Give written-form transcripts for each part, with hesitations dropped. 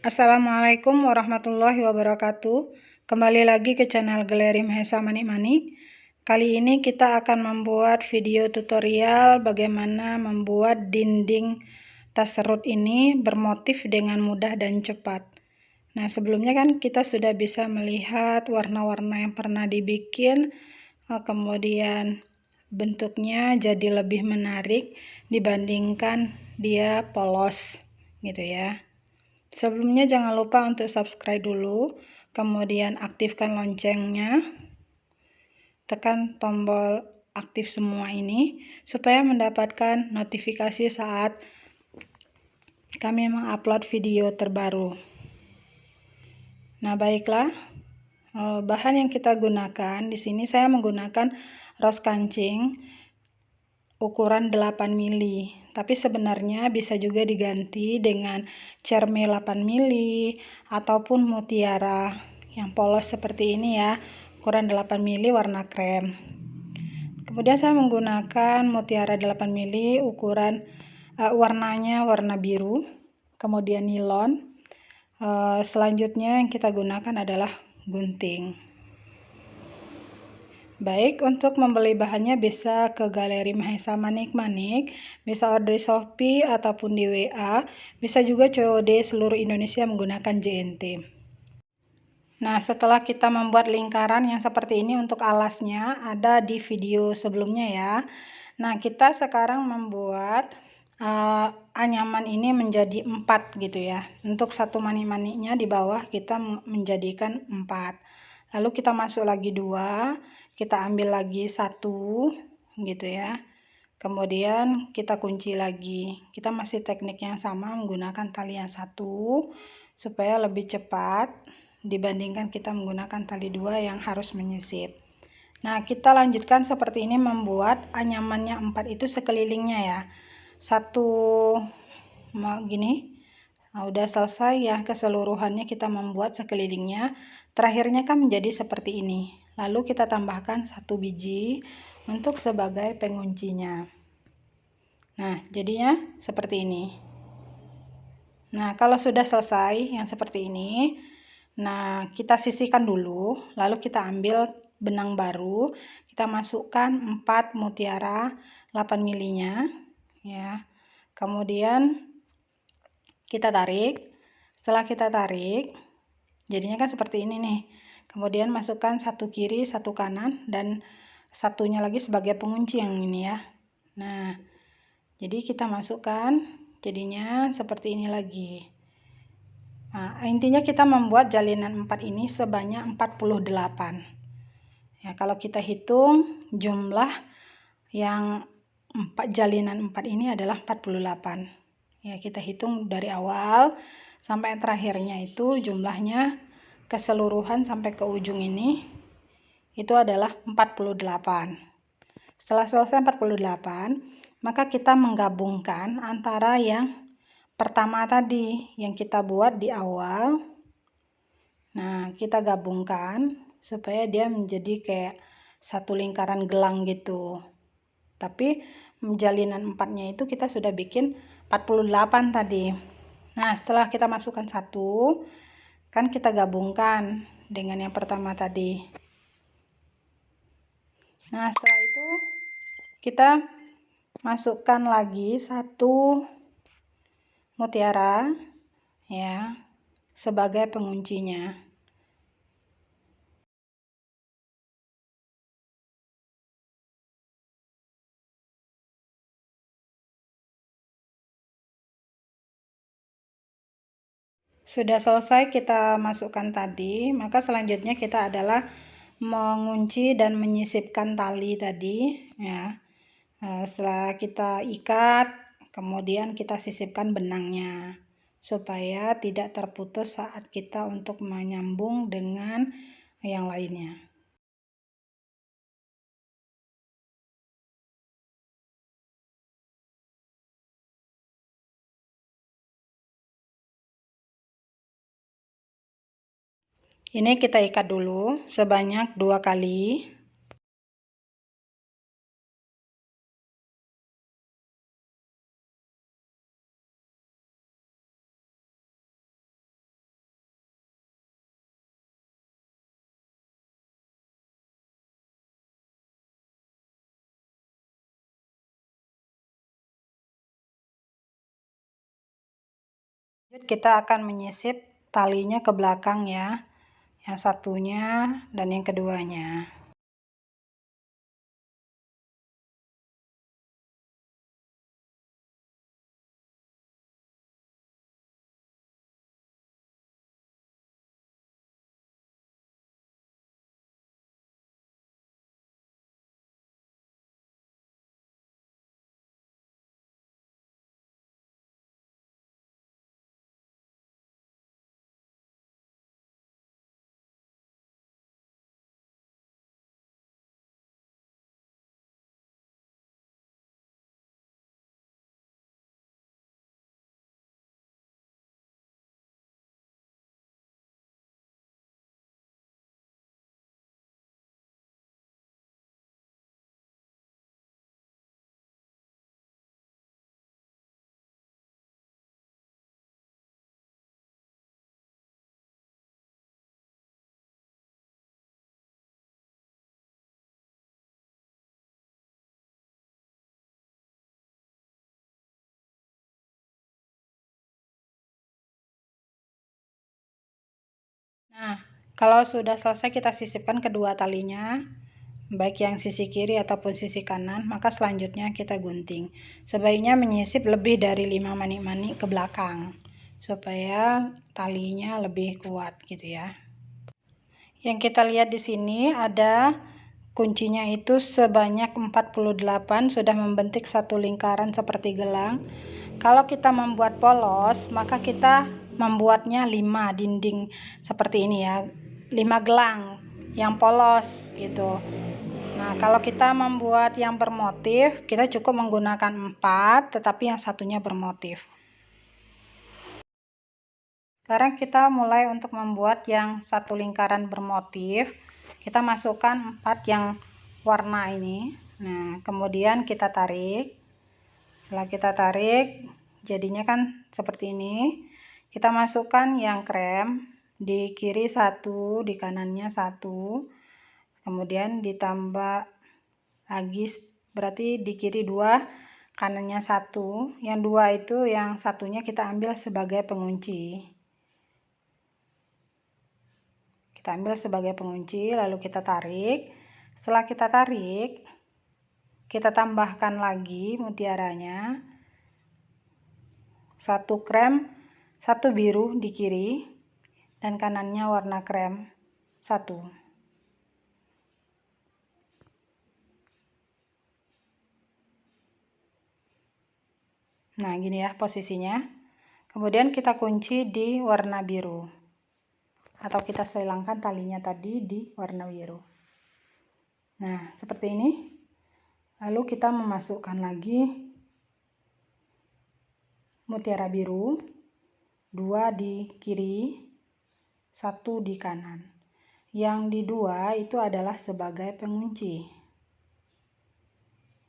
Assalamualaikum warahmatullahi wabarakatuh. Kembali lagi ke channel Galeri Mahesa Manik-Manik. Kali ini kita akan membuat video tutorial bagaimana membuat dinding tas serut ini bermotif dengan mudah dan cepat. Nah, sebelumnya kan kita sudah bisa melihat warna-warna yang pernah dibikin, kemudian bentuknya jadi lebih menarik dibandingkan dia polos gitu ya. Sebelumnya jangan lupa untuk subscribe dulu, kemudian aktifkan loncengnya, tekan tombol aktif semua ini supaya mendapatkan notifikasi saat kami mengupload video terbaru. Nah, baiklah, bahan yang kita gunakan di sini saya menggunakan ros kancing ukuran 8 mili, tapi sebenarnya bisa juga diganti dengan cerme 8 mili ataupun mutiara yang polos seperti ini ya, ukuran 8 mili warna krem. Kemudian saya menggunakan mutiara 8 mili ukuran warnanya warna biru, kemudian nilon. Selanjutnya yang kita gunakan adalah gunting. Baik, untuk membeli bahannya bisa ke Galeri Mahesa Manik-Manik, bisa order di Shopee ataupun di WA, bisa juga COD seluruh Indonesia menggunakan JNT. Nah, setelah kita membuat lingkaran yang seperti ini untuk alasnya, ada di video sebelumnya ya. Nah, kita sekarang membuat anyaman ini menjadi 4 gitu ya. Untuk satu manik-maniknya di bawah kita menjadikan 4. Lalu kita masuk lagi 2, kita ambil lagi 1 gitu ya. Kemudian kita kunci lagi. Kita masih teknik yang sama menggunakan tali yang 1 supaya lebih cepat dibandingkan kita menggunakan tali 2 yang harus menyisip. Nah, kita lanjutkan seperti ini membuat anyamannya 4 itu sekelilingnya ya. Satu gini. Nah, udah selesai ya keseluruhannya kita membuat sekelilingnya. Terakhirnya kan menjadi seperti ini. Lalu kita tambahkan 1 biji untuk sebagai penguncinya. Nah, jadinya seperti ini. Nah, kalau sudah selesai yang seperti ini, nah kita sisihkan dulu, lalu kita ambil benang baru, kita masukkan 4 mutiara 8 milinya ya. Kemudian kita tarik. Setelah kita tarik, jadinya kan seperti ini nih. Kemudian masukkan 1 kiri, 1 kanan, dan satunya lagi sebagai pengunci yang ini ya. Nah, jadi kita masukkan, jadinya seperti ini lagi. Nah, intinya kita membuat jalinan 4 ini sebanyak 48. Ya, kalau kita hitung jumlah yang jalinan 4 ini adalah 48. Ya, kita hitung dari awal sampai terakhirnya itu jumlahnya keseluruhan sampai ke ujung ini itu adalah 48. Setelah selesai 48, maka kita menggabungkan antara yang pertama tadi yang kita buat di awal. Nah, kita gabungkan supaya dia menjadi kayak satu lingkaran gelang gitu. Tapi jalinan 4-nya itu kita sudah bikin 48 tadi. Nah, setelah kita masukkan 1, kan kita gabungkan dengan yang pertama tadi. Nah, setelah itu kita masukkan lagi 1 mutiara ya sebagai penguncinya. Sudah selesai kita masukkan tadi, maka selanjutnya kita adalah mengunci dan menyisipkan tali tadi ya. Setelah kita ikat, kemudian kita sisipkan benangnya supaya tidak terputus saat kita untuk menyambung dengan yang lainnya. Ini kita ikat dulu sebanyak 2 kali. Kita akan menyisip talinya ke belakang ya, yang satunya dan yang keduanya. Nah, kalau sudah selesai kita sisipkan kedua talinya, baik yang sisi kiri ataupun sisi kanan, maka selanjutnya kita gunting. Sebaiknya menyisip lebih dari 5 manik-manik ke belakang, supaya talinya lebih kuat gitu ya. Yang kita lihat di sini ada kuncinya itu sebanyak 48, sudah membentuk satu lingkaran seperti gelang. Kalau kita membuat polos, maka kita membuatnya 5 dinding seperti ini ya, 5 gelang yang polos gitu. Nah, kalau kita membuat yang bermotif, kita cukup menggunakan 4, tetapi yang satunya bermotif. Sekarang kita mulai untuk membuat yang satu lingkaran bermotif. Kita masukkan 4 yang warna ini. Nah, kemudian kita tarik. Setelah kita tarik, jadinya kan seperti ini. Kita masukkan yang krem, di kiri 1, di kanannya 1. Kemudian ditambah lagi, berarti di kiri 2, kanannya 1. Yang 2 itu yang satunya kita ambil sebagai pengunci. Kita ambil sebagai pengunci, lalu kita tarik. Setelah kita tarik, kita tambahkan lagi mutiaranya. 1 krem, 1 biru di kiri, dan kanannya warna krem 1. Nah, gini ya posisinya. Kemudian kita kunci di warna biru, atau kita silangkan talinya tadi di warna biru. Nah, seperti ini. Lalu kita memasukkan lagi mutiara biru, 2 di kiri, 1 di kanan. Yang di 2 itu adalah sebagai pengunci.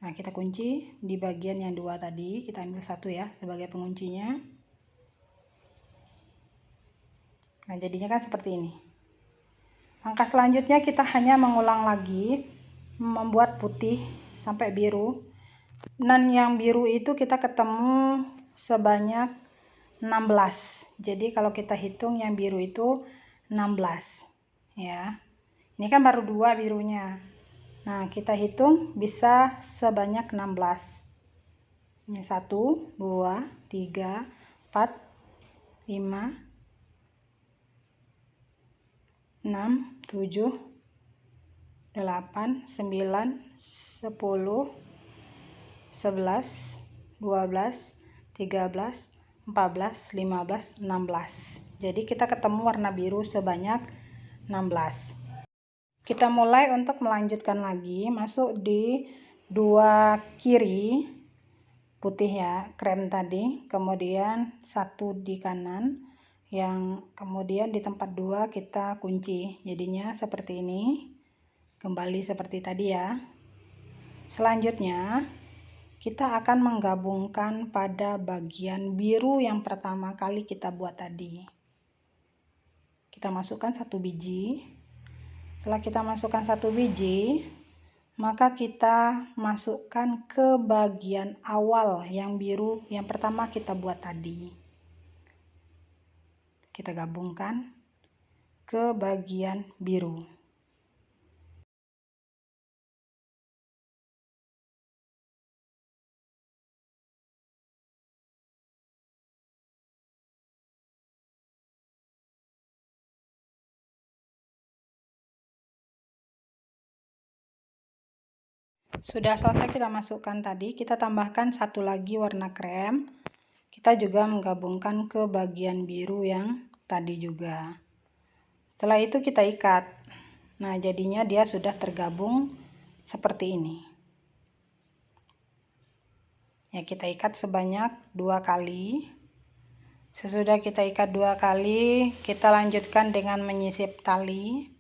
Nah, kita kunci di bagian yang 2 tadi, kita ambil 1 ya sebagai penguncinya. Nah, jadinya kan seperti ini. Langkah selanjutnya kita hanya mengulang lagi, membuat putih sampai biru. Dan yang biru itu kita ketemu sebanyak 16. Jadi kalau kita hitung yang biru itu 16 ya. Ini kan baru 2 birunya. Nah, kita hitung bisa sebanyak 16. Ini 1, 2, 3, 4, 5, 6, 7, 8, 9, 10, 11, 12, 13, 14, 15, 16. Jadi kita ketemu warna biru sebanyak 16. Kita mulai untuk melanjutkan lagi, masuk di 2 kiri putih ya, krem tadi, kemudian 1 di kanan, yang kemudian di tempat 2 kita kunci. Jadinya seperti ini, kembali seperti tadi ya. Selanjutnya kita akan menggabungkan pada bagian biru yang pertama kali kita buat tadi. Kita masukkan 1 biji. Setelah kita masukkan 1 biji, maka kita masukkan ke bagian awal yang biru yang pertama kita buat tadi. kita gabungkan ke bagian biru. Sudah selesai kita masukkan tadi, kita tambahkan satu lagi warna krem. Kita juga menggabungkan ke bagian biru yang tadi juga. Setelah itu kita ikat. Nah, jadinya dia sudah tergabung seperti ini. Ya, kita ikat sebanyak 2 kali. Sesudah kita ikat 2 kali, kita lanjutkan dengan menyisip tali.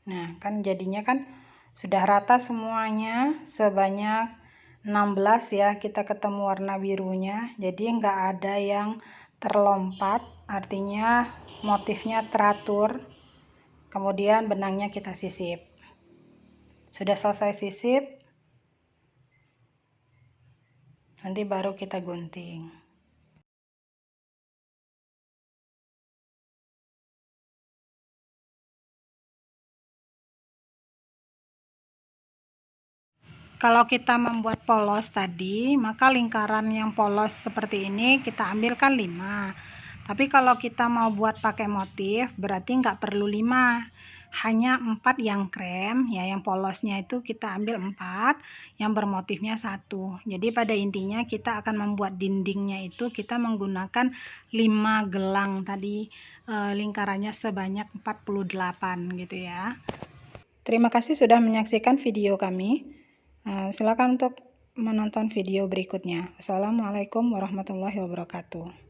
Nah, kan jadinya kan sudah rata semuanya sebanyak 16 ya, kita ketemu warna birunya, jadi nggak ada yang terlompat, artinya motifnya teratur. Kemudian benangnya kita sisip. Sudah selesai sisip, nanti baru kita gunting. Kalau kita membuat polos tadi, maka lingkaran yang polos seperti ini kita ambilkan 5. Tapi kalau kita mau buat pakai motif, berarti nggak perlu 5. Hanya 4 yang krem, ya yang polosnya itu kita ambil 4, yang bermotifnya 1. Jadi pada intinya kita akan membuat dindingnya itu kita menggunakan 5 gelang tadi, lingkarannya sebanyak 48 gitu ya. Terima kasih sudah menyaksikan video kami. Silakan untuk menonton video berikutnya. Wassalamualaikum warahmatullahi wabarakatuh.